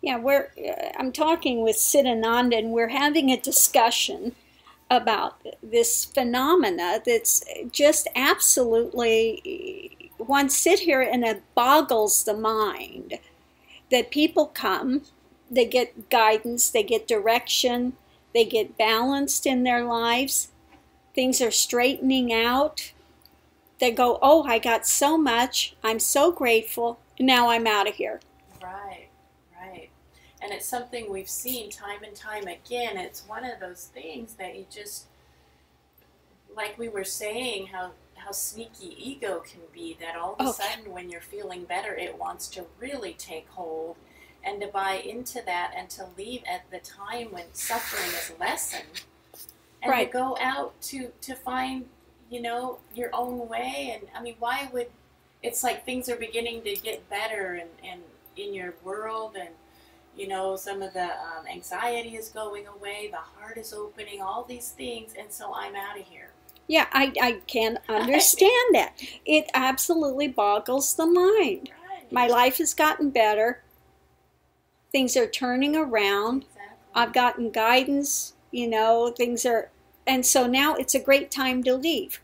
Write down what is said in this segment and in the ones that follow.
Yeah, I'm talking with Siddhananda, and we're having a discussion about this phenomena that's just absolutely, one sit here and it boggles the mind that people come, they get guidance, they get direction, they get balanced in their lives, things are straightening out. They go, oh, I got so much, I'm so grateful, now I'm out of here. Right, right. And it's something we've seen time and time again. It's one of those things that you just, like we were saying, how sneaky ego can be, that all of a Oh, sudden when you're feeling better, it wants to really take hold, and to buy into that and to leave at the time when suffering is lessened, and to right. go out to find, your own way. And I mean, why would, it's like things are beginning to get better, and in your world, and some of the anxiety is going away, the heart is opening, all these things, and so I'm out of here. Yeah, I can I mean, understand that. It absolutely boggles the mind. My right. life has gotten better. Things are turning around. I've Exactly. gotten guidance, things are, and so now it's a great time to leave.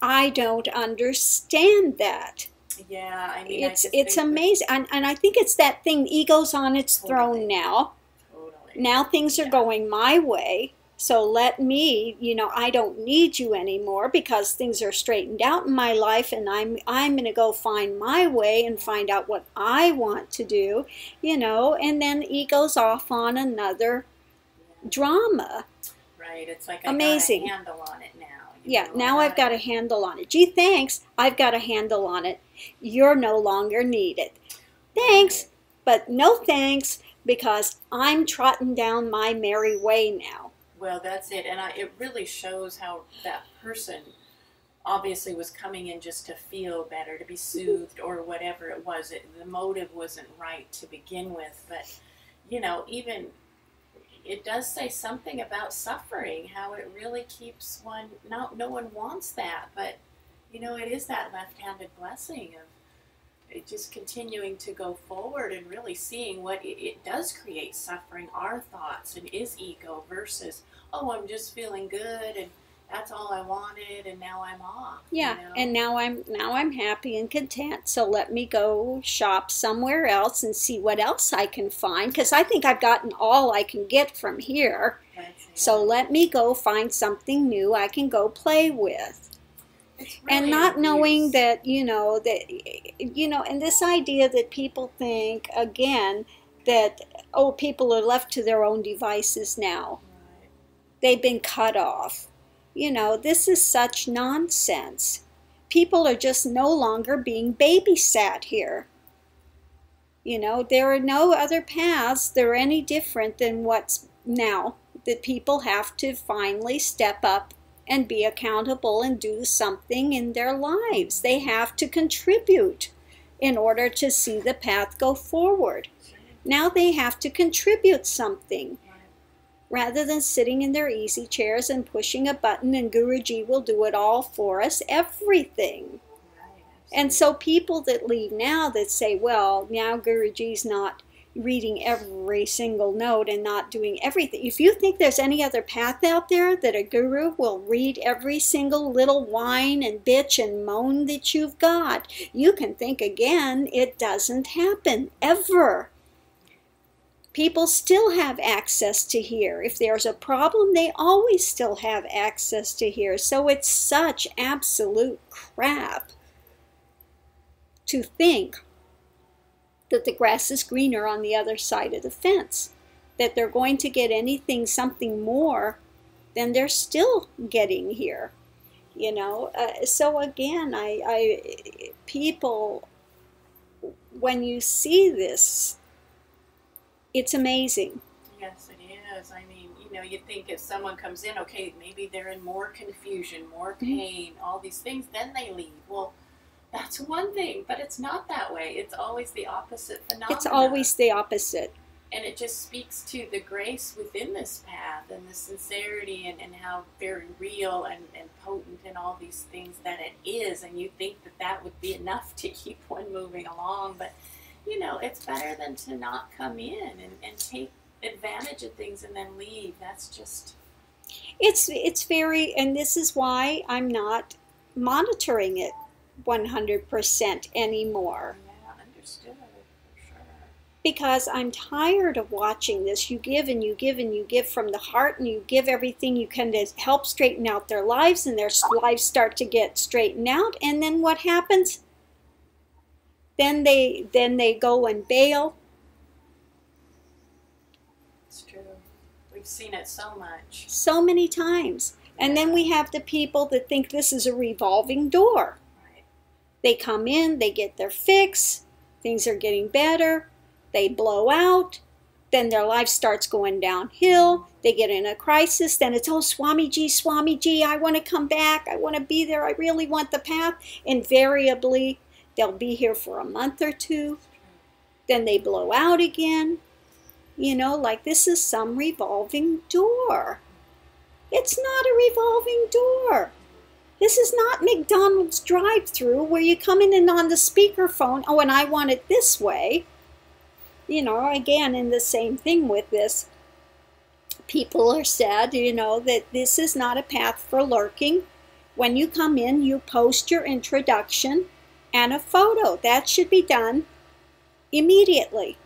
I don't understand that. Yeah, I mean, I just It's think with, amazing. And I think it's that thing, ego's on its throne totally, now. totally. Now things are Yeah. going my way. So let me, I don't need you anymore because things are straightened out in my life, and I'm going to go find my way and find out what I want to do, and then ego's off on another Yeah. drama. Right. It's like I got a Amazing. handle on it now. Yeah, I now I've got got a it. handle on it. Gee, thanks. I've got a handle on it. You're no longer needed. Right. Thanks, but no thanks, because I'm trotting down my merry way now. Well, that's it. And it really shows how that person obviously was coming in just to feel better, to be soothed, or whatever it was. The motive wasn't right to begin with. But, even it does say something about suffering, how it really keeps one, no one wants that, but, it is that left-handed blessing of it just continuing to go forward and really seeing what it does create suffering, our thoughts, and is ego versus, oh, I'm just feeling good and that's all I wanted and now I'm off, Yeah, and now I'm happy and content. So let me go shop somewhere else and see what else I can find, because I think I've gotten all I can get from here. That's So it. let me go find something new I can go play with. It's And really an not knowing abuse. that, and this idea that people think again that, oh, people are left to their own devices now. Right. They've been cut off. This is such nonsense. People are just no longer being babysat here. There are no other paths that are any different than what's now, that people have to finally step up and be accountable and do something in their lives. They Mm-hmm. have to contribute in order to see the path go forward. Sure. Now they have to contribute something Right. rather than sitting in their easy chairs and pushing a button and Guruji will do it all for us, everything. Right. And so Absolutely. people that leave now that say, well, now Guruji's not reading every single note and not doing everything. If you think there's any other path out there that a guru will read every single little whine and bitch and moan that you've got, you can think again. It doesn't happen ever. People still have access to hear. If there's a problem, they always still have access to hear. So it's such absolute crap to think that the grass is greener on the other side of the fence, that they're going to get anything, something more than they're still getting here. So again, people, when you see this, it's amazing. Yes, it is. I mean, you think if someone comes in, okay, maybe they're in more confusion, more Mm-hmm. pain, all these things, then they leave. Well, that's one thing, but it's not that way. It's always the opposite It's phenomena. always the opposite. And it just speaks to the grace within this path and the sincerity, and how very real and potent and all these things that it is. And you think that that would be enough to keep one moving along, but you know, it's better than to not come in and take advantage of things and then leave. That's just, It's very, and this is why I'm not monitoring it 100% anymore. yeah, understood, for sure. Because I'm tired of watching this. You give and you give and you give from the heart, and you give everything you can to help straighten out their lives, and their lives start to get straightened out. And then what happens? Then they go and bail. It's true. We've seen it so much. So many times. And then we have the people that think this is a revolving door. Right. They come in, they get their fix, things are getting better, they blow out, then their life starts going downhill, they get in a crisis, then it's, oh, Swamiji, I want to come back, I want to be there, I really want the path. Invariably, they'll be here for a month or two, then they blow out again. You know, like this is some revolving door. It's not a revolving door. This is not McDonald's drive-thru where you come in and on the speakerphone, oh, and I want it this way. You know, again, in the same thing with this, people are said, you know, that this is not a path for lurking. When you come in, you post your introduction and a photo. That should be done immediately.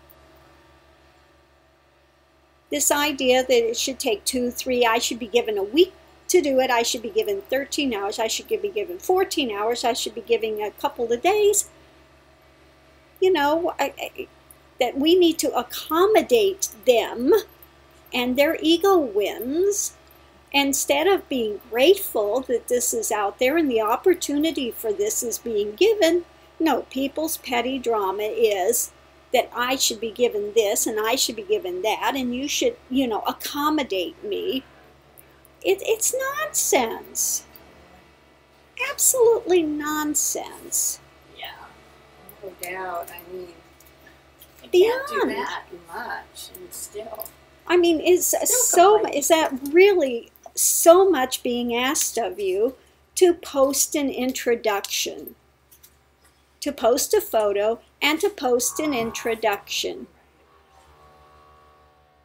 This idea that it should take 2, 3, I should be given a week to do it, I should be given 13 hours, I should be given 14 hours, I should be giving a couple of days. You know, that we need to accommodate them and their ego whims, instead of being grateful that this is out there and the opportunity for this is being given. No, people's petty drama is that I should be given this and I should be given that and you should, you know, accommodate me. It's nonsense. Absolutely nonsense. Yeah, no doubt. I mean, you Beyond. can't do that much and still. I mean, is that really so much being asked of you to post an introduction? To post a photo and to post an introduction.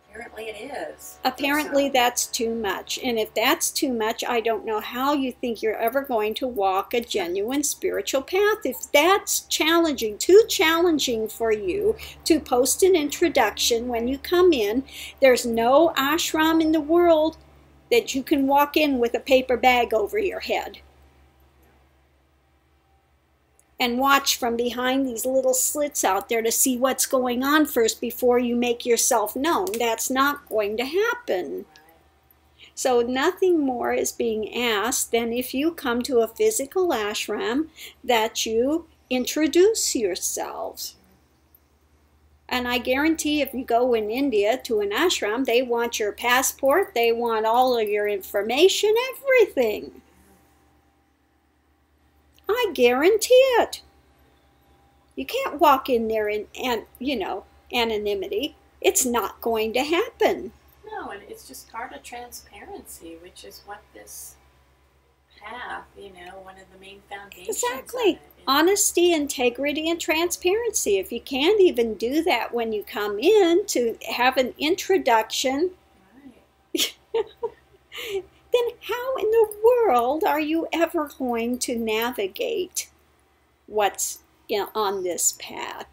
Apparently it is. Apparently that's too much. And if that's too much, I don't know how you think you're ever going to walk a genuine spiritual path. If that's challenging, too challenging for you to post an introduction when you come in, there's no ashram in the world that you can walk in with a paper bag over your head and watch from behind these little slits out there to see what's going on first before you make yourself known. That's not going to happen. So nothing more is being asked than if you come to a physical ashram that you introduce yourselves. And I guarantee if you go in India to an ashram, they want your passport, they want all of your information, everything. I guarantee it. You can't walk in there in anonymity. It's not going to happen. No, and it's just part of transparency, which is what this path, one of the main foundations. Exactly. Of it. Honesty, integrity, and transparency. If you can't even do that when you come in to have an introduction, Right. then how in the world are you ever going to navigate what's on this path?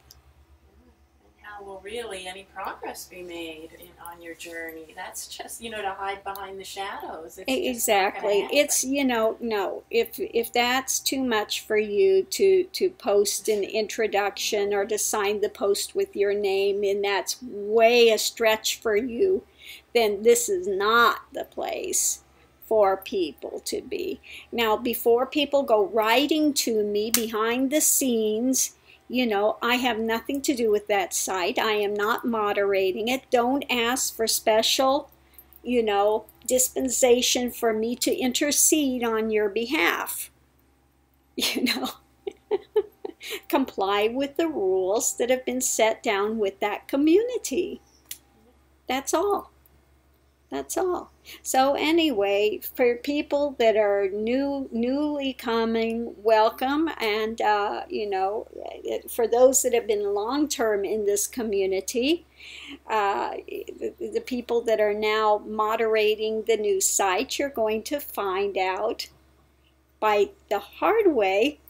And how will really any progress be made on your journey? That's just, to hide behind the shadows. It's exactly. It's, no. If that's too much for you to post an introduction or to sign the post with your name, and that's way a stretch for you, then this is not the place for people to be. Now, before people go writing to me behind the scenes, I have nothing to do with that site. I am not moderating it. Don't ask for special, dispensation for me to intercede on your behalf. Comply with the rules that have been set down with that community. That's all. That's all. So anyway, for people that are newly coming, welcome. And, for those that have been long-term in this community, the people that are now moderating the new site, you're going to find out by the hard way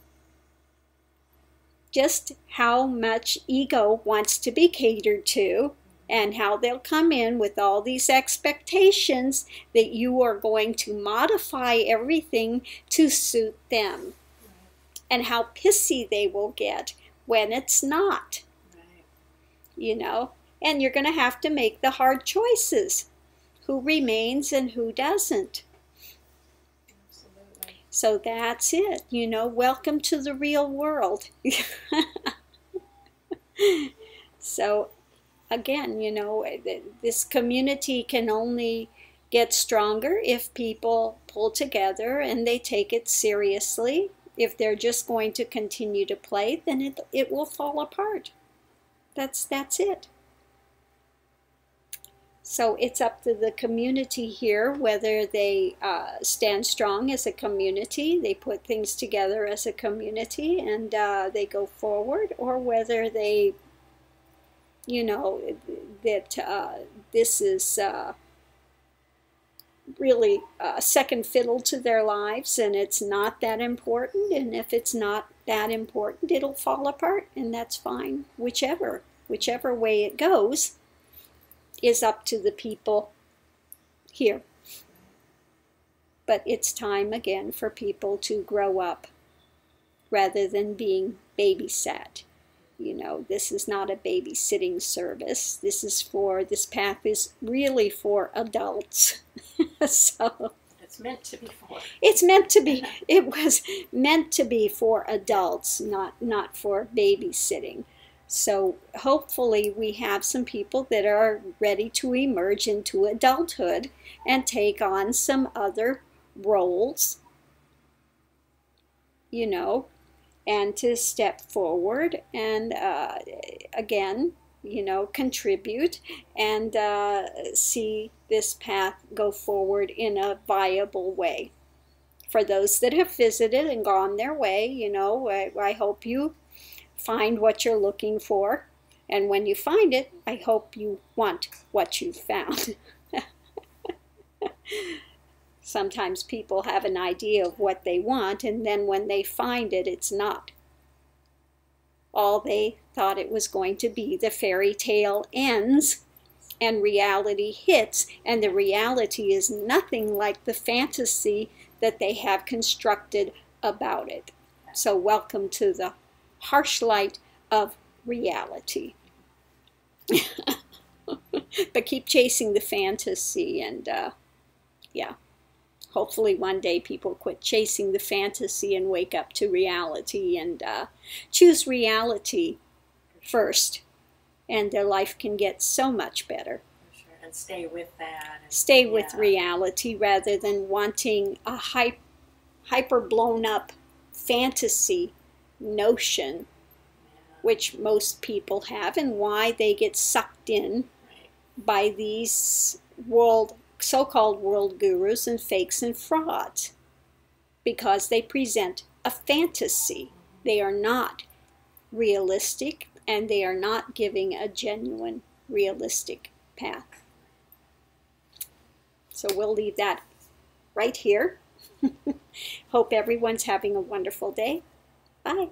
just how much ego wants to be catered to, and how they'll come in with all these expectations that you are going to modify everything to suit them, and how pissy they will get when it's not. And you're going to have to make the hard choices, who remains and who doesn't. Absolutely. So that's it. Welcome to the real world. So again, this community can only get stronger if people pull together and they take it seriously. If they're just going to continue to play, then it will fall apart. That's it. So it's up to the community here whether they stand strong as a community, they put things together as a community, and they go forward, or whether they that this is really second fiddle to their lives, and it's not that important. And if it's not that important, it'll fall apart, and that's fine. Whichever way it goes is up to the people here. But it's time again for people to grow up rather than being babysat. This is not a babysitting service. This path is really for adults. So it's meant to be for. It's meant to be. It was meant to be for adults, not for babysitting. So hopefully we have some people that are ready to emerge into adulthood and take on some other roles, and to step forward and again, contribute and see this path go forward in a viable way. For those that have visited and gone their way, I hope you find what you're looking for, and when you find it, I hope you want what you've found. Sometimes people have an idea of what they want, and then when they find it, it's not all they thought it was going to be. The fairy tale ends and reality hits, and the reality is nothing like the fantasy that they have constructed about it. So welcome to the harsh light of reality. But keep chasing the fantasy, and yeah. Hopefully one day people quit chasing the fantasy and wake up to reality and choose reality first, and their life can get so much better. Sure. And stay with that. Stay with reality rather than wanting a hyper blown up fantasy notion, which most people have, and why they get sucked in by these so-called world gurus and fakes and frauds, because they present a fantasy. They are not realistic, and they are not giving a genuine, realistic path. So we'll leave that right here. Hope everyone's having a wonderful day. Bye.